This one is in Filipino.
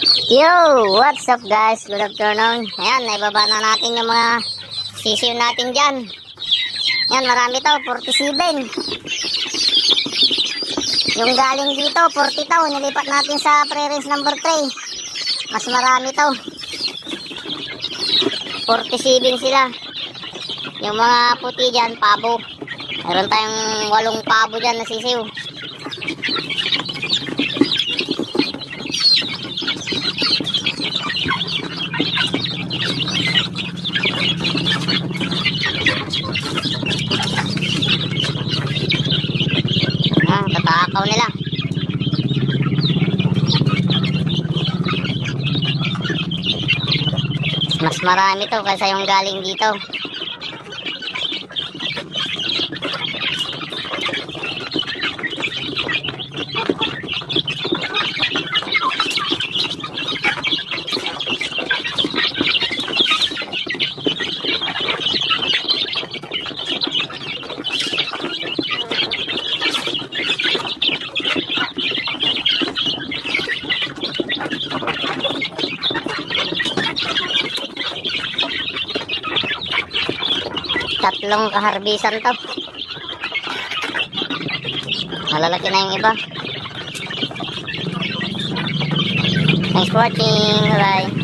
Yo, what's up guys? Good afternoon. Ayan, naibaba na natin yung mga sisiyo natin dyan. Ayan, marami to, 47. Yung galing dito, 40 to. Nilipat natin sa pre-range number 3. Mas marami to. 47 sila. Yung mga puti dyan, pabo. Meron tayong 8 pabo dyan na sisiyo. Tatakaw nila. Mas marami to kaysa yung galing dito. Tatlong kaharbisan to. Malalaki na yung iba. Thanks for watching. Bye.